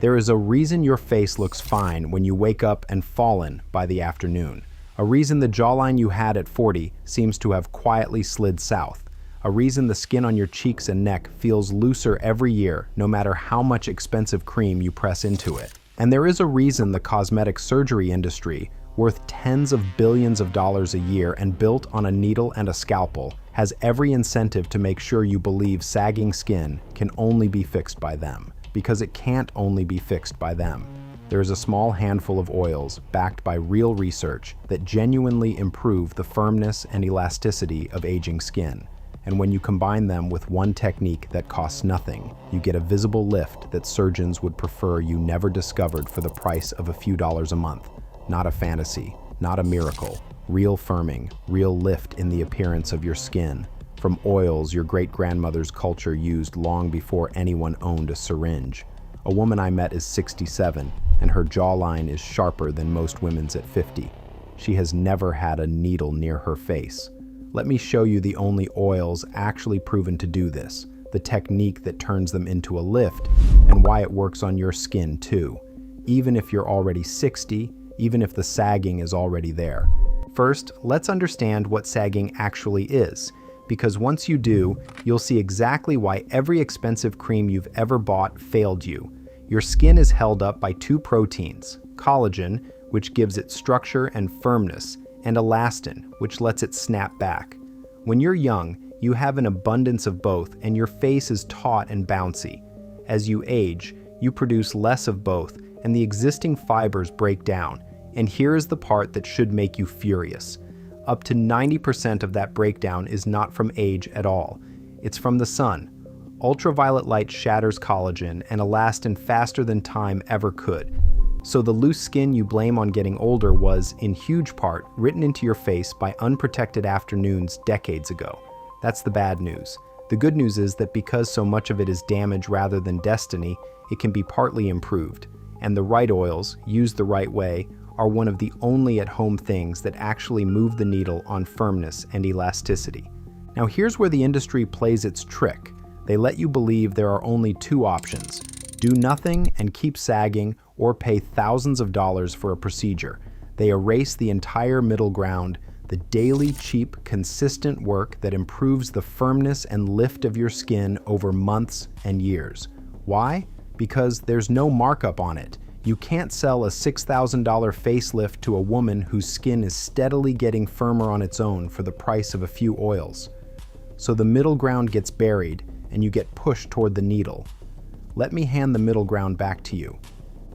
There is a reason your face looks fine when you wake up and fallen by the afternoon. A reason the jawline you had at 40 seems to have quietly slid south. A reason the skin on your cheeks and neck feels looser every year, no matter how much expensive cream you press into it. And there is a reason the cosmetic surgery industry, worth tens of billions of dollars a year and built on a needle and a scalpel, has every incentive to make sure you believe sagging skin can only be fixed by them. Because it can't only be fixed by them. There is a small handful of oils backed by real research that genuinely improve the firmness and elasticity of aging skin. And when you combine them with one technique that costs nothing, you get a visible lift that surgeons would prefer you never discovered for the price of a few dollars a month. Not a fantasy, not a miracle. Real firming, real lift in the appearance of your skin. From oils your great-grandmother's culture used long before anyone owned a syringe. A woman I met is 67, and her jawline is sharper than most women's at 50. She has never had a needle near her face. Let me show you the only oils actually proven to do this, the technique that turns them into a lift, and why it works on your skin too. Even if you're already 60, even if the sagging is already there. First, let's understand what sagging actually is. Because once you do, you'll see exactly why every expensive cream you've ever bought failed you. Your skin is held up by two proteins, collagen, which gives it structure and firmness, and elastin, which lets it snap back. When you're young, you have an abundance of both and your face is taut and bouncy. As you age, you produce less of both and the existing fibers break down. And here is the part that should make you furious. Up to 90% of that breakdown is not from age at all. It's from the sun. Ultraviolet light shatters collagen and elastin faster than time ever could. So the loose skin you blame on getting older was, in huge part, written into your face by unprotected afternoons decades ago. That's the bad news. The good news is that because so much of it is damage rather than destiny, it can be partly improved. And the right oils, used the right way, are one of the only at-home things that actually move the needle on firmness and elasticity. Now here's where the industry plays its trick. They let you believe there are only two options: do nothing and keep sagging, or pay thousands of dollars for a procedure. They erase the entire middle ground, the daily, cheap, consistent work that improves the firmness and lift of your skin over months and years. Why? Because there's no markup on it. You can't sell a $6,000 facelift to a woman whose skin is steadily getting firmer on its own for the price of a few oils. So the middle ground gets buried and you get pushed toward the needle. Let me hand the middle ground back to you.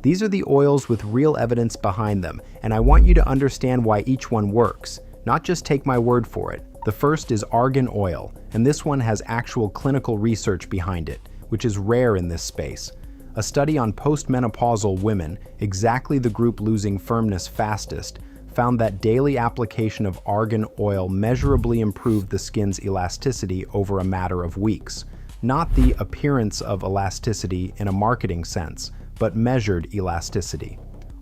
These are the oils with real evidence behind them, and I want you to understand why each one works, not just take my word for it. The first is argan oil, and this one has actual clinical research behind it, which is rare in this space. A study on postmenopausal women, exactly the group losing firmness fastest, found that daily application of argan oil measurably improved the skin's elasticity over a matter of weeks. Not the appearance of elasticity in a marketing sense, but measured elasticity.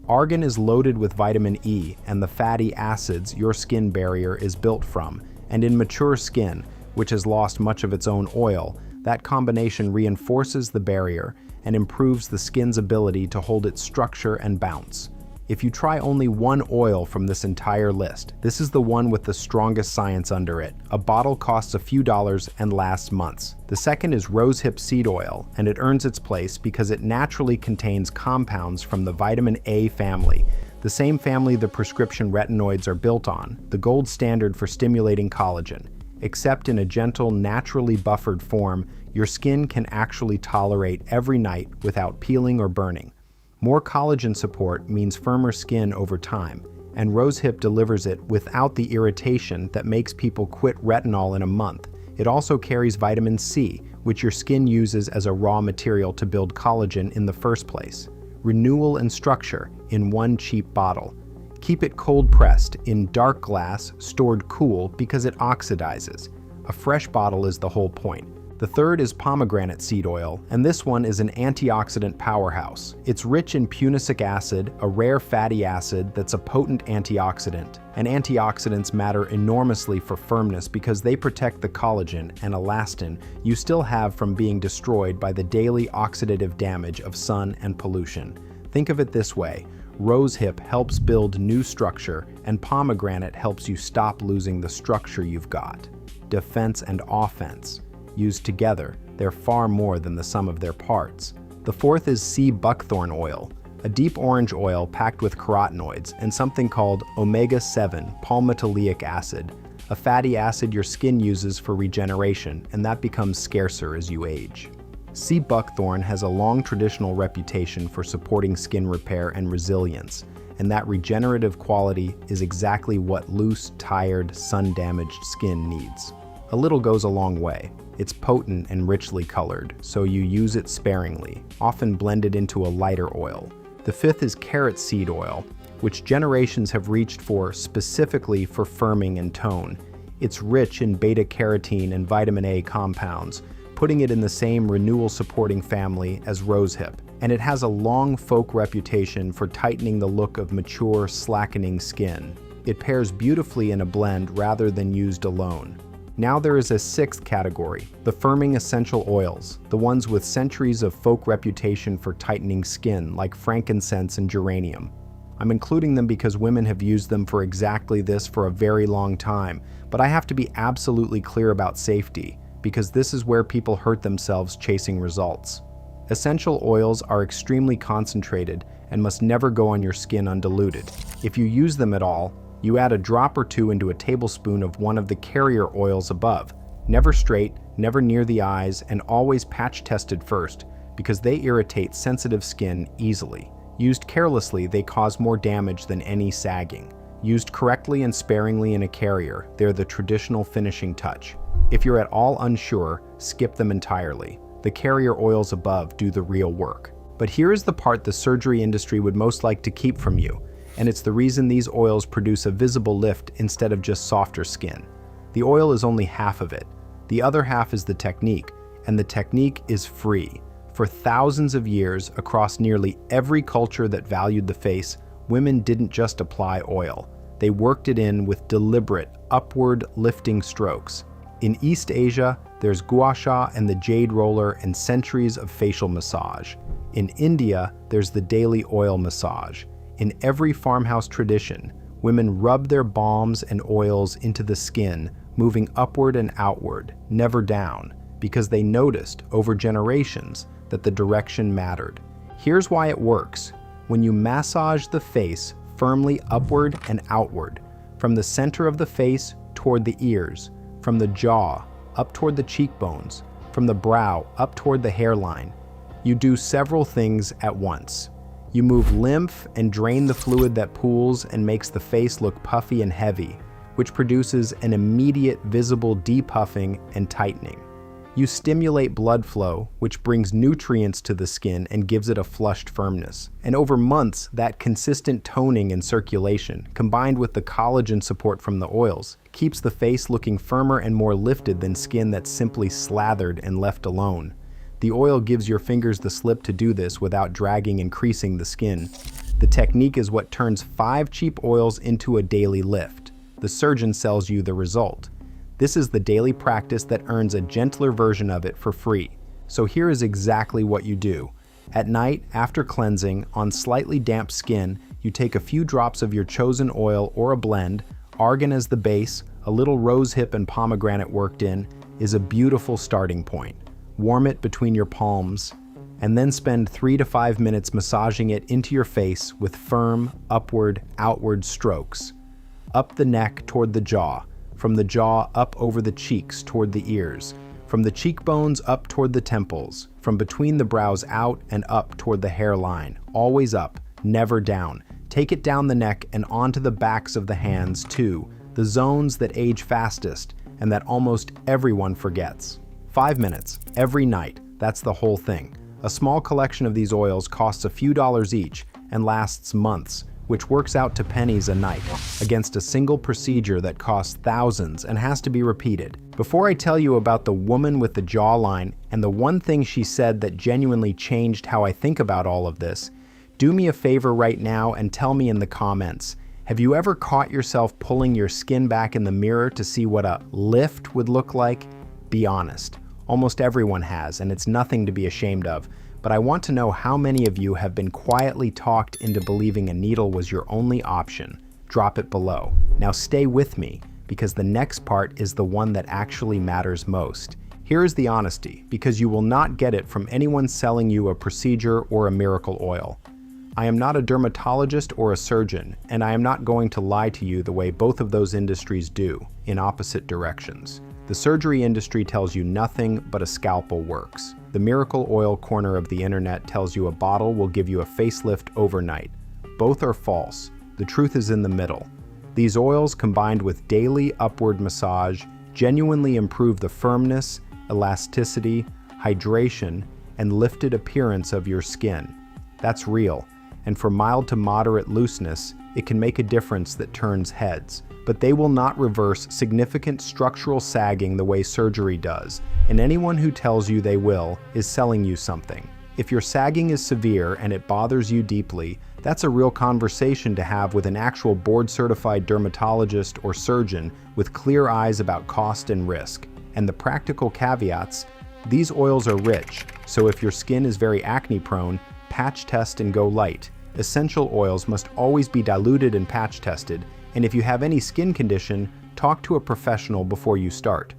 Argan is loaded with vitamin E and the fatty acids your skin barrier is built from, and in mature skin, which has lost much of its own oil, that combination reinforces the barrier and improves the skin's ability to hold its structure and bounce. If you try only one oil from this entire list, this is the one with the strongest science under it. A bottle costs a few dollars and lasts months. The second is rosehip seed oil, and it earns its place because it naturally contains compounds from the vitamin A family, the same family the prescription retinoids are built on, the gold standard for stimulating collagen. Except in a gentle, naturally buffered form, your skin can actually tolerate every night without peeling or burning. More collagen support means firmer skin over time, and rosehip delivers it without the irritation that makes people quit retinol in a month. It also carries vitamin C, which your skin uses as a raw material to build collagen in the first place. Renewal and structure in one cheap bottle. Keep it cold pressed in dark glass, stored cool because it oxidizes. A fresh bottle is the whole point. The third is pomegranate seed oil, and this one is an antioxidant powerhouse. It's rich in punicic acid, a rare fatty acid that's a potent antioxidant. And antioxidants matter enormously for firmness because they protect the collagen and elastin you still have from being destroyed by the daily oxidative damage of sun and pollution. Think of it this way: rosehip helps build new structure, and pomegranate helps you stop losing the structure you've got. Defense and offense. Used together, they're far more than the sum of their parts. The fourth is sea buckthorn oil, a deep orange oil packed with carotenoids and something called omega-7 palmitoleic acid, a fatty acid your skin uses for regeneration, and that becomes scarcer as you age. Sea buckthorn has a long traditional reputation for supporting skin repair and resilience, and that regenerative quality is exactly what loose, tired, sun-damaged skin needs. A little goes a long way. It's potent and richly colored, so you use it sparingly, often blended into a lighter oil. The fifth is carrot seed oil, which generations have reached for specifically for firming and tone. It's rich in beta-carotene and vitamin A compounds, putting it in the same renewal-supporting family as rosehip. And it has a long folk reputation for tightening the look of mature, slackening skin. It pairs beautifully in a blend rather than used alone. Now there is a sixth category, the firming essential oils, the ones with centuries of folk reputation for tightening skin, like frankincense and geranium. I'm including them because women have used them for exactly this for a very long time, but I have to be absolutely clear about safety, because this is where people hurt themselves chasing results. Essential oils are extremely concentrated and must never go on your skin undiluted. If you use them at all, you add a drop or two into a tablespoon of one of the carrier oils above. Never straight, never near the eyes, and always patch tested first, because they irritate sensitive skin easily. Used carelessly, they cause more damage than any sagging. Used correctly and sparingly in a carrier, they're the traditional finishing touch. If you're at all unsure, skip them entirely. The carrier oils above do the real work. But here is the part the surgery industry would most like to keep from you, and it's the reason these oils produce a visible lift instead of just softer skin. The oil is only half of it. The other half is the technique, and the technique is free. For thousands of years, across nearly every culture that valued the face, women didn't just apply oil. They worked it in with deliberate, upward lifting strokes. In East Asia, there's gua sha and the jade roller and centuries of facial massage. In India, there's the daily oil massage. In every farmhouse tradition, women rub their balms and oils into the skin, moving upward and outward, never down, because they noticed over generations that the direction mattered. Here's why it works. When you massage the face firmly upward and outward, from the center of the face toward the ears, from the jaw up toward the cheekbones, from the brow up toward the hairline, you do several things at once. You move lymph and drain the fluid that pools and makes the face look puffy and heavy, which produces an immediate visible depuffing and tightening. You stimulate blood flow, which brings nutrients to the skin and gives it a flushed firmness. And over months, that consistent toning and circulation, combined with the collagen support from the oils, keeps the face looking firmer and more lifted than skin that's simply slathered and left alone. The oil gives your fingers the slip to do this without dragging and creasing the skin. The technique is what turns 5 cheap oils into a daily lift. The surgeon sells you the result. This is the daily practice that earns a gentler version of it for free. So here is exactly what you do. At night, after cleansing, on slightly damp skin, you take a few drops of your chosen oil or a blend. Argan as the base, a little rosehip and pomegranate worked in, is a beautiful starting point. Warm it between your palms, and then spend 3 to 5 minutes massaging it into your face with firm, upward, outward strokes. Up the neck toward the jaw, from the jaw up over the cheeks toward the ears, from the cheekbones up toward the temples, from between the brows out and up toward the hairline, always up, never down. Take it down the neck and onto the backs of the hands too, the zones that age fastest and that almost everyone forgets. 5 minutes, every night, that's the whole thing. A small collection of these oils costs a few dollars each and lasts months, which works out to pennies a night, against a single procedure that costs thousands and has to be repeated. Before I tell you about the woman with the jawline and the one thing she said that genuinely changed how I think about all of this, do me a favor right now and tell me in the comments, have you ever caught yourself pulling your skin back in the mirror to see what a lift would look like? Be honest. Almost everyone has, and it's nothing to be ashamed of. But I want to know how many of you have been quietly talked into believing a needle was your only option. Drop it below. Now stay with me, because the next part is the one that actually matters most. Here is the honesty, because you will not get it from anyone selling you a procedure or a miracle oil. I am not a dermatologist or a surgeon, and I am not going to lie to you the way both of those industries do, in opposite directions. The surgery industry tells you nothing but a scalpel works. The miracle oil corner of the internet tells you a bottle will give you a facelift overnight. Both are false. The truth is in the middle. These oils, combined with daily upward massage, genuinely improve the firmness, elasticity, hydration, and lifted appearance of your skin. That's real. And for mild to moderate looseness, it can make a difference that turns heads. But they will not reverse significant structural sagging the way surgery does, and anyone who tells you they will is selling you something. If your sagging is severe and it bothers you deeply, that's a real conversation to have with an actual board-certified dermatologist or surgeon with clear eyes about cost and risk. And the practical caveats: these oils are rich, so if your skin is very acne-prone, patch test and go light. Essential oils must always be diluted and patch tested, and if you have any skin condition, talk to a professional before you start.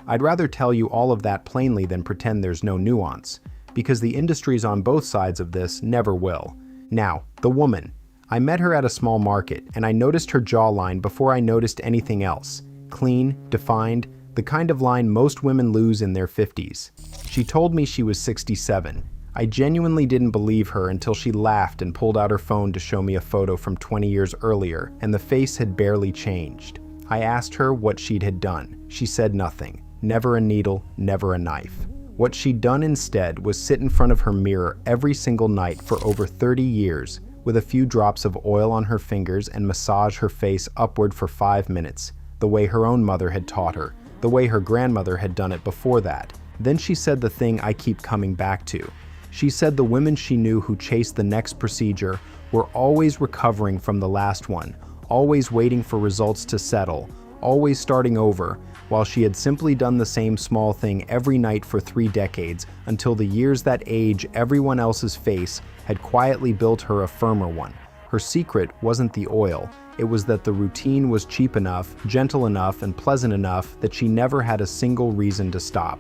I'd rather tell you all of that plainly than pretend there's no nuance, because the industries on both sides of this never will. Now, the woman. I met her at a small market, and I noticed her jawline before I noticed anything else. Clean, defined, the kind of line most women lose in their 50s. She told me she was 67. I genuinely didn't believe her until she laughed and pulled out her phone to show me a photo from 20 years earlier, and the face had barely changed. I asked her what she'd had done. She said nothing. Never a needle, never a knife. What she'd done instead was sit in front of her mirror every single night for over 30 years, with a few drops of oil on her fingers and massage her face upward for 5 minutes, the way her own mother had taught her, the way her grandmother had done it before that. Then she said the thing I keep coming back to. She said the women she knew who chased the next procedure were always recovering from the last one, always waiting for results to settle, always starting over, while she had simply done the same small thing every night for 3 decades until the years that age everyone else's face had quietly built her a firmer one. Her secret wasn't the oil, it was that the routine was cheap enough, gentle enough, and pleasant enough that she never had a single reason to stop.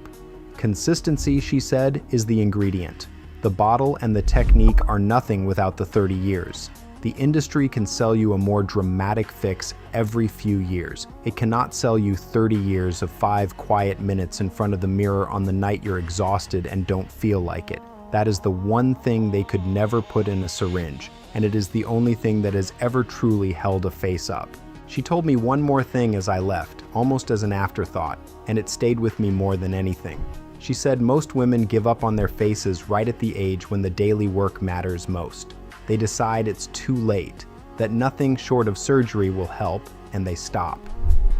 Consistency, she said, is the ingredient. The bottle and the technique are nothing without the 30 years. The industry can sell you a more dramatic fix every few years. It cannot sell you 30 years of 5 quiet minutes in front of the mirror on the night you're exhausted and don't feel like it. That is the one thing they could never put in a syringe, and it is the only thing that has ever truly held a face up. She told me one more thing as I left, almost as an afterthought, and it stayed with me more than anything. She said most women give up on their faces right at the age when the daily work matters most. They decide it's too late, that nothing short of surgery will help, and they stop.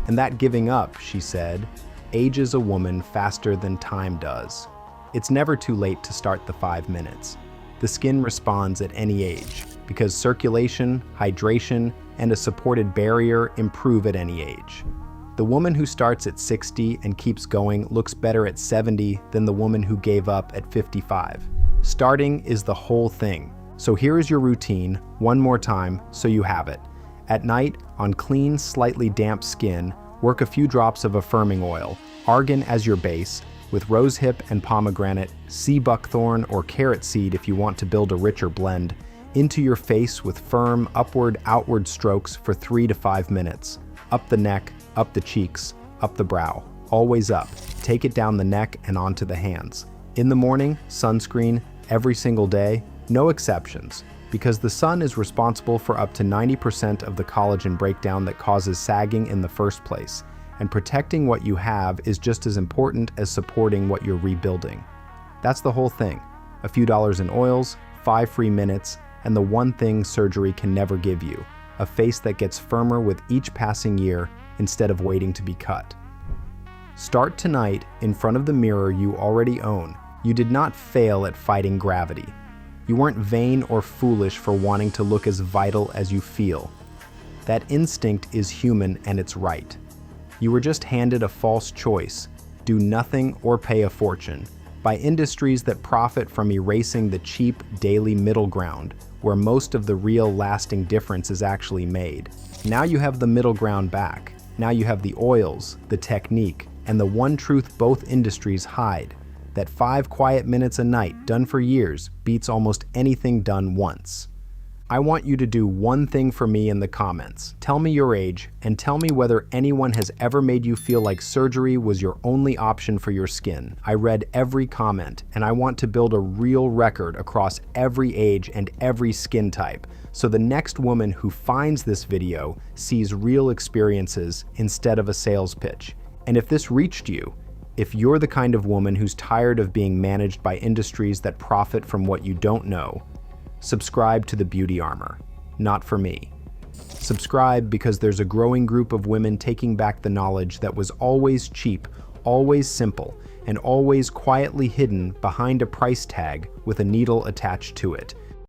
And that giving up, she said, ages a woman faster than time does. It's never too late to start the 5 minutes. The skin responds at any age, because circulation, hydration, and a supported barrier improve at any age. The woman who starts at 60 and keeps going looks better at 70 than the woman who gave up at 55. Starting is the whole thing. So here is your routine, one more time, so you have it. At night, on clean, slightly damp skin, work a few drops of affirming oil, argan as your base, with rosehip and pomegranate, sea buckthorn or carrot seed if you want to build a richer blend, into your face with firm upward-outward strokes for 3 to 5 minutes. Up the neck, up the cheeks, up the brow, always up. Take it down the neck and onto the hands. In the morning, sunscreen, every single day, no exceptions, because the sun is responsible for up to 90% of the collagen breakdown that causes sagging in the first place, and protecting what you have is just as important as supporting what you're rebuilding. That's the whole thing. A few dollars in oils, 5 free minutes, and the one thing surgery can never give you, a face that gets firmer with each passing year instead of waiting to be cut. Start tonight in front of the mirror you already own. You did not fail at fighting gravity. You weren't vain or foolish for wanting to look as vital as you feel. That instinct is human and it's right. You were just handed a false choice: do nothing or pay a fortune, by industries that profit from erasing the cheap daily middle ground, where most of the real lasting difference is actually made. Now you have the middle ground back. Now you have the oils, the technique, and the one truth both industries hide: that 5 quiet minutes a night done for years beats almost anything done once. I want you to do one thing for me in the comments. Tell me your age and tell me whether anyone has ever made you feel like surgery was your only option for your skin. I read every comment and I want to build a real record across every age and every skin type, so the next woman who finds this video sees real experiences instead of a sales pitch. And if this reached you, if you're the kind of woman who's tired of being managed by industries that profit from what you don't know, subscribe to the Beauty Armor. Not for me. Subscribe because there's a growing group of women taking back the knowledge that was always cheap, always simple, and always quietly hidden behind a price tag with a needle attached to it.